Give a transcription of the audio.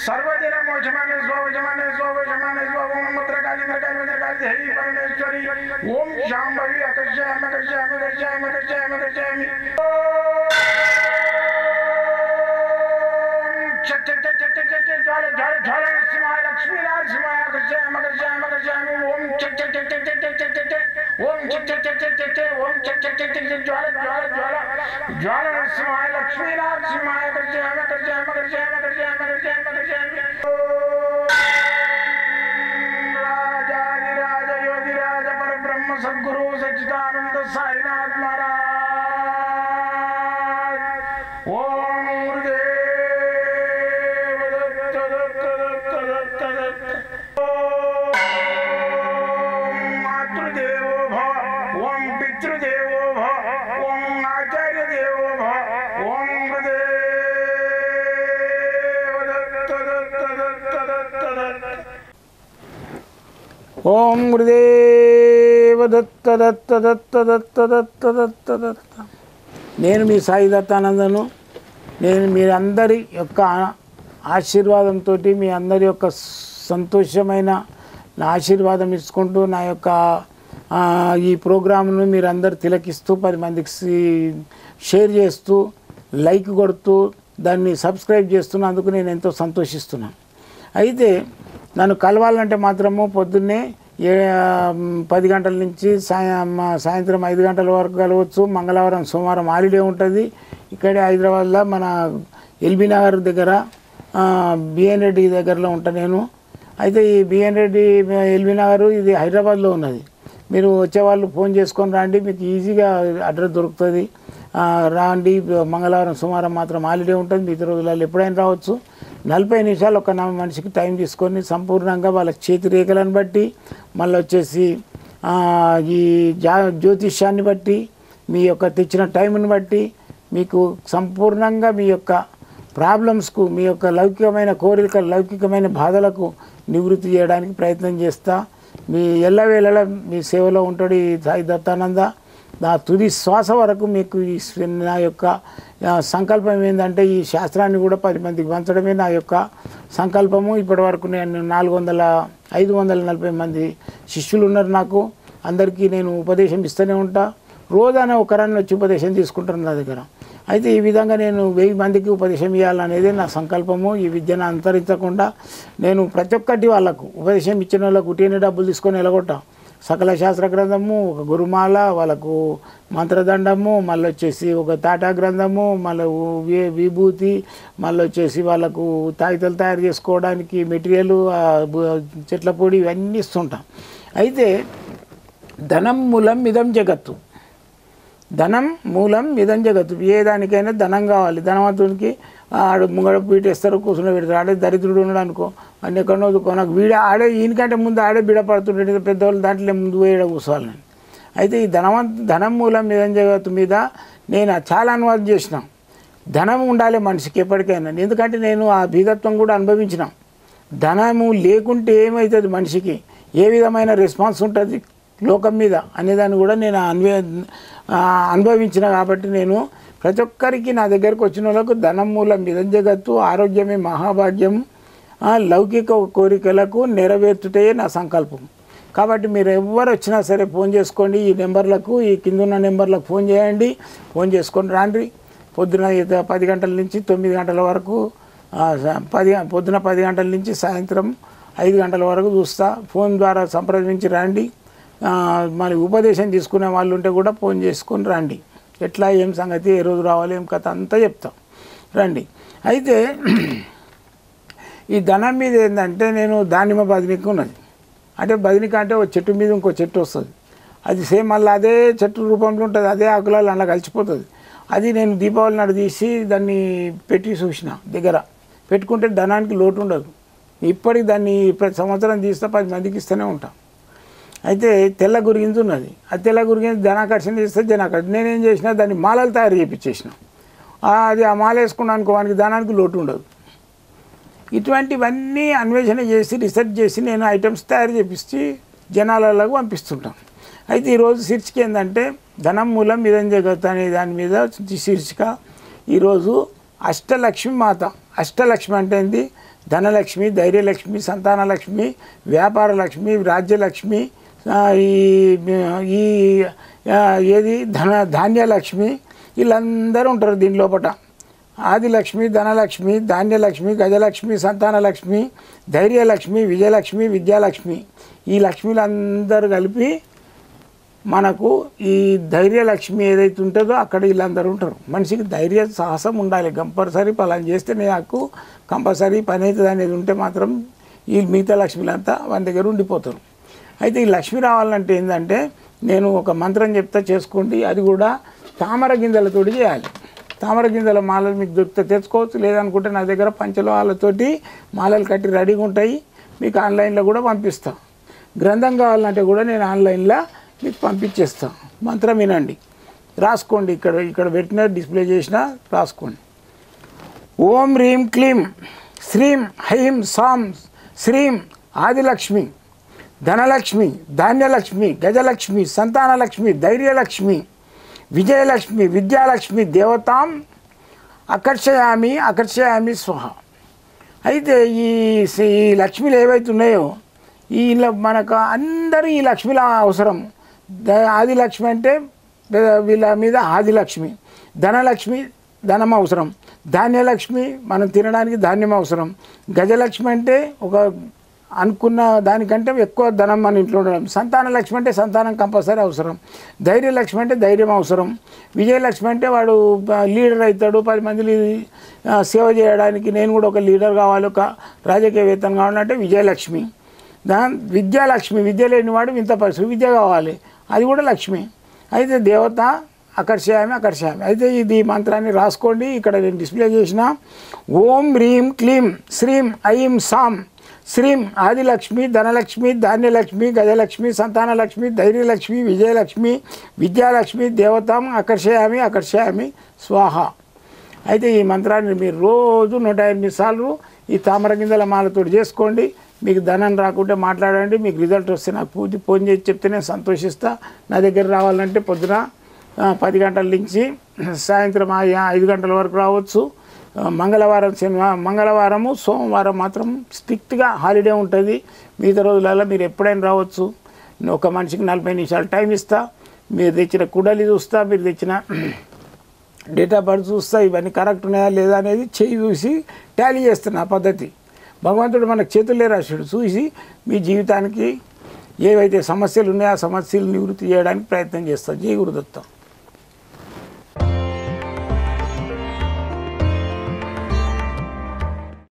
सर्वदिन मोचमाने स्वजमाने स्वजमाने स्वम मुद्रकाली मृकाली मृकाली देवी परमेश्वरी ओम शांभवी अकर्षयामि अकर्षयामि अकर्षयामि अकर्षयामि अकर्षयामि चट चट चट चट चट ज्वाला ज्वाला ज्वाला नरसिंहाय लक्ष्मी नरसिंहाय अकर्षयामि अकर्षयामि अकर्षयामि ओम चट चट चट चट चट चट चट ओम चट चट चट चट चट ओम चट चट चट चट ज्वाला ज्वाला ज्वाला ज्वाला नरसिंहाय लक्ष्मी नरसिंहाय अकर्षयामि अकर्षयामि अकर्षयामि अकर्षयामि अकर्षयामि अकर्षयामि राजाधिराज योगिराज परब्रह्म सद्गुरु सच्चिदानंद साईनाथ महाराज ओम गुरुदेव दत्त दत्त दत्त दत्त दत्त ओम मातृदेवो भव ओम पितृदेवो भव ओम आचार्य देवो भव ओम गुरुदेव दत्त दत्त दत्त दत्त दत्त ओम गुरुदेव दत्त दत्त दत्त दत्त दत्त दत्त दत्त నేను మీ సాయి దత్తానందను నేను మీరందరి యొక్క ఆశీర్వాదంతో మీ అందరి యొక్క సంతోషమైన నా ఆశీర్వాదం ఇచ్చుకుంటూ నా యొక్క ఈ ప్రోగ్రామ్ను మీరందరూ తిలకిస్తూ 10 మందికి షేర్ చేస్తూ లైక్ కొడుతూ దాన్ని సబ్స్క్రైబ్ చేస్తున్నందుకు నేను ఎంతో సంతోషిస్తున్నాను. అయితే నన్ను కలవాలంటే మాత్రము పొద్దున్నే 10 గంటల నుంచి సాయంత్రం 5 గంటల వరకు కలవచ్చు. మంగళవారం సోమవారం హాలిడే ఉంటుంది. ఇక్కడే హైదరాబాద్లో మన ఎల్బీ నగర్ దగ్గర బిఎన్ రెడ్డి దగ్గరలో ఉంటాను నేను. అయితే ఈ బిఎన్ రెడ్డి ఎల్బీ నగర్ ఇది హైదరాబాద్లో ఉన్నది. మీరు వచ్చేవాళ్ళు ఫోన్ చేసుకొని రండి, మీకు ఈజీగా అడ్రస్ దొరుకుతుంది. రాండి. మంగళవారం సోమవారం మాత్రం హాలిడే ఉంటుంది. మిగతా రోజులలో ఎప్పుడైనా రావచ్చు. 40 నిమిషాలు ఒక మనిషికి టైం తీసుకొని సంపూర్ణంగా వాళ్ళ చేతి రేఖలను బట్టి మళ్ళీ వచ్చేసి ఈ జ్యోతిష్యాన్ని బట్టి మీ యొక్క తెచ్చిన టైంని బట్టి మీకు సంపూర్ణంగా మీ యొక్క ప్రాబ్లమ్స్కు మీ యొక్క లౌకికమైన కోరికలు లౌకికమైన బాధలకు నివృత్తి చేయడానికి ప్రయత్నం చేస్తా. మీ ఎల్లవేళలా మీ సేవలో ఉంటాడు ఈ సాయి దత్తానంద. నా తుది శ్వాస వరకు మీకు ఈ నా యొక్క సంకల్పం ఏంటంటే ఈ శాస్త్రాన్ని కూడా 10 మందికి పంచడమే నా యొక్క సంకల్పము. ఇప్పటి వరకు నేను 540 మంది శిష్యులు ఉన్నారు నాకు. అందరికీ నేను ఉపదేశం ఇస్తూనే ఉంటా. రోజానే ఒకరాన్ని వచ్చి ఉపదేశం తీసుకుంటాను నా దగ్గర. అయితే ఈ విధంగా నేను 1000 మందికి ఉపదేశం ఇవ్వాలనేది నా సంకల్పము. ఈ విద్యను అంతరించకుండా నేను ప్రతి ఒక్కటి వాళ్ళకు ఉపదేశం ఇచ్చిన వాళ్ళకు ఉట్టిన డబ్బులు తీసుకొని వెళ్ళగొట్టా. సకల శాస్త్ర గ్రంథము, ఒక గురుమాల, వాళ్ళకు మంత్రదండము, మళ్ళీ వచ్చేసి ఒక తాటా గ్రంథము, మళ్ళీ విభూతి, మళ్ళీ వచ్చేసి వాళ్ళకు తాయితలు తయారు చేసుకోవడానికి మెటీరియల్, చెట్ల పొడి ఇవన్నీ ఇస్తుంటాం. అయితే ధనం మూలం ఇదం జగత్తు. ధనం మూలం ఇదం జగత్తు. ఏ దానికైనా ధనం కావాలి. ధనవంతునికి ఆడు ముంగడ పీటేస్తారు, కూర్చుని పెడతారు. ఆడే దరిద్రుడు ఉన్నాడు అనుకో, అన్ని ఎక్కడో నాకు ఆడే ఈయనకంటే ముందు ఆడే బిడ పడుతుంటే పెద్దవాళ్ళు దాంట్లో ముందు వేయడం కూర్చోవాలని. అయితే ఈ ధనం మూలం ఇదం జగత్తు మీద నేను చాలా అనువాదం చేసిన. ధనం ఉండాలి మనిషికి ఎప్పటికైనా. ఎందుకంటే నేను ఆ బీదత్వం కూడా అనుభవించిన. ధనము లేకుంటే ఏమవుతుంది మనిషికి, ఏ విధమైన రెస్పాన్స్ ఉంటుంది లోకం మీద అనేదాన్ని కూడా నేను అనుభవించిన. కాబట్టి నేను ప్రతి ఒక్కరికి నా దగ్గరకు వచ్చిన వాళ్ళకు ధనం మూలం ఇదం జగత్తు, ఆరోగ్యమే మహాభాగ్యం, లౌకిక కోరికలకు నెరవేర్చుటే నా సంకల్పం. కాబట్టి మీరు ఎవరు వచ్చినా సరే ఫోన్ చేసుకోండి. ఈ నెంబర్లకు, ఈ కింద ఉన్న నెంబర్లకు ఫోన్ చేయండి. ఫోన్ చేసుకొని రాండి. పొద్దున 10 గంటల నుంచి 9 గంటల వరకు, పొద్దున 10 గంటల నుంచి సాయంత్రం 5 గంటల వరకు చూస్తా. ఫోన్ ద్వారా సంప్రదించి రండి. మరి ఉపదేశం తీసుకునే వాళ్ళు ఉంటే కూడా ఫోన్ చేసుకొని రండి. ఎట్లా ఏం సంగతి, ఏ రోజు రావాలి, ఏం కథ అంతా చెప్తాం, రండి. అయితే ఈ ధనం మీద ఏంటంటే నేను దానిమ్మ బదినికి ఉన్నది. అంటే బదినిక అంటే ఒక చెట్టు మీద ఇంకో చెట్టు వస్తుంది. అది సేమ్ మళ్ళీ అదే చెట్టు రూపంలో ఉంటుంది, అదే ఆకులలో అలా కలిసిపోతుంది. అది నేను దీపావళి నాడు తీసి దాన్ని పెట్టి చూసిన దగ్గర పెట్టుకుంటే ధనానికి లోటు ఉండదు. ఇప్పటికి దాన్ని ప్రతి సంవత్సరం తీస్తే 10 మందికి ఇస్తూనే ఉంటాం. అయితే తెల్ల గురిగింజ ఉన్నది, ఆ తెల్ల గురిగింజ ధనాకర్షణ చేస్తే జనాకర్షణ. నేనేం చేసినా దాన్ని మాలలు తయారు చేయించేసిన. అది ఆ మాల వేసుకున్నానుకో వానికి ధనానికి లోటు ఉండదు. ఇటువంటివన్నీ అన్వేషణ చేసి రీసెర్చ్ చేసి నేను ఐటమ్స్ తయారు చేపించి జనాలకు పంపిస్తుంటాం. అయితే ఈరోజు శీర్షిక ఏంటంటే ధనం మూలం ఇదం జగత్ అనే దాని మీద శీర్షిక. ఈరోజు అష్టలక్ష్మి మాత. అష్టలక్ష్మి అంటే ఏంది? ధనలక్ష్మి, ధైర్యలక్ష్మి, సంతానలక్ష్మి, వ్యాపార లక్ష్మి, రాజ్యలక్ష్మి, ఈ ఏది ధాన్యలక్ష్మి, వీళ్ళందరూ ఉంటారు దీని లోపల. ఆదిలక్ష్మి, ధనలక్ష్మి, ధాన్యలక్ష్మి, గజలక్ష్మి, సంతానలక్ష్మి, ధైర్యలక్ష్మి, విజయలక్ష్మి, విద్యాలక్ష్మి, ఈ లక్ష్మిలందరూ కలిపి మనకు ఈ ధైర్యలక్ష్మి ఏదైతే ఉంటుందో అక్కడ వీళ్ళందరూ ఉంటారు. మనిషికి ధైర్య సాహసం ఉండాలి. కంపల్సరీ పలానా చేస్తే నాకు కంపల్సరీ పని అవుతుంది అనేది ఉంటే మాత్రం ఈ మిగతా లక్ష్మిలంతా వాని దగ్గర ఉండిపోతారు. అయితే ఈ లక్ష్మి రావాలంటే ఏంటంటే నేను ఒక మంత్రం చెప్తా, చేసుకోండి. అది కూడా తామర గింజలతోటి చేయాలి. తామర గింజల మాలలు మీకు దొరికితే తెచ్చుకోవచ్చు, లేదనుకుంటే నా దగ్గర పంచలోహాలతోటి మాలలు కట్టి రెడీగా ఉంటాయి. మీకు ఆన్లైన్లో కూడా పంపిస్తాను. గ్రంథం కావాలంటే కూడా నేను ఆన్లైన్లో మీకు పంపించేస్తాను. మంత్రం వినండి, రాసుకోండి. ఇక్కడ పెట్టిన డిస్ప్లే చేసిన రాసుకోండి. ఓం హ్రీం క్లీం శ్రీం హైం సాం శ్రీం ఆదిలక్ష్మి, ధనలక్ష్మి, ధాన్యలక్ష్మి, గజలక్ష్మి, సంతానలక్ష్మి, ధైర్యలక్ష్మి, విజయలక్ష్మి, విద్యాలక్ష్మి దేవతాం ఆకర్షయామి స్వహ. అయితే ఈ లక్ష్మిలు ఏవైతే ఉన్నాయో ఇలా మనకు అందరూ ఈ లక్ష్మిల అవసరం. ఆదిలక్ష్మి అంటే వీళ్ళ మీద ఆదిలక్ష్మి, ధనలక్ష్మి ధనం అవసరం, ధాన్యలక్ష్మి మనం తినడానికి ధాన్యం అవసరం, గజలక్ష్మి అంటే ఒక అనుకున్న దానికంటే ఎక్కువ ధనం మన ఇంట్లో ఉండడం, సంతానలక్ష్మి అంటే సంతానం కంపల్సరీ అవసరం, ధైర్యలక్ష్మి అంటే ధైర్యం అవసరం, విజయలక్ష్మి అంటే వాడు లీడర్ అవుతాడు, 10 మంది సేవ చేయడానికి. నేను కూడా ఒక లీడర్ కావాలి, ఒక రాజకీయవేత్తను కావాలంటే విజయలక్ష్మి. విద్యాలక్ష్మి, విద్య లేనివాడు వింత పరిస్థితి, విద్య కావాలి, అది కూడా లక్ష్మి. అయితే దేవత ఆకర్షయామి. అయితే ఇది మంత్రాన్ని రాసుకోండి. ఇక్కడ నేను డిస్ప్లే చేసిన ఓం హ్రీం క్లీం శ్రీం ఐం సాం శ్రీం ఆదిలక్ష్మి, ధనలక్ష్మి, ధాన్యలక్ష్మి, గజలక్ష్మి, సంతానలక్ష్మి, ధైర్యలక్ష్మి, విజయలక్ష్మి, విద్యాలక్ష్మి దేవతాం ఆకర్షయామి స్వాహ. అయితే ఈ మంత్రాన్ని మీరు రోజు 108 సార్లు ఈ తామర గింజల మాలతోటి చేసుకోండి. మీకు ధనం రాకుంటే మాట్లాడండి, మీకు రిజల్ట్ వస్తే నాకు ఫోన్ చేసి చెప్తే నేను సంతోషిస్తా. నా దగ్గర రావాలంటే పొద్దున 10 గంటల నుంచి సాయంత్రం 5 గంటల వరకు రావచ్చు. మంగళవారము సోమవారం మాత్రం స్ట్రిక్ట్గా హాలిడే ఉంటుంది. మిగతా రోజులలో మీరు ఎప్పుడైనా రావచ్చు. ఒక మనిషికి 40 నిమిషాలు టైం ఇస్తా. మీరు తెచ్చిన కుడలి చూస్తా, మీరు తెచ్చిన డేట్ ఆఫ్ బర్త్ చూస్తా, ఇవన్నీ కరెక్ట్ ఉన్నాయా లేదా అనేది చేయి చూసి టాలీ చేస్తున్నా పద్ధతి. భగవంతుడు మనకు చేతులే రాశాడు. చూసి మీ జీవితానికి ఏవైతే సమస్యలు ఉన్నాయో ఆ సమస్యలు నివృత్తి చేయడానికి ప్రయత్నం చేస్తాం. జై గురుదత్త.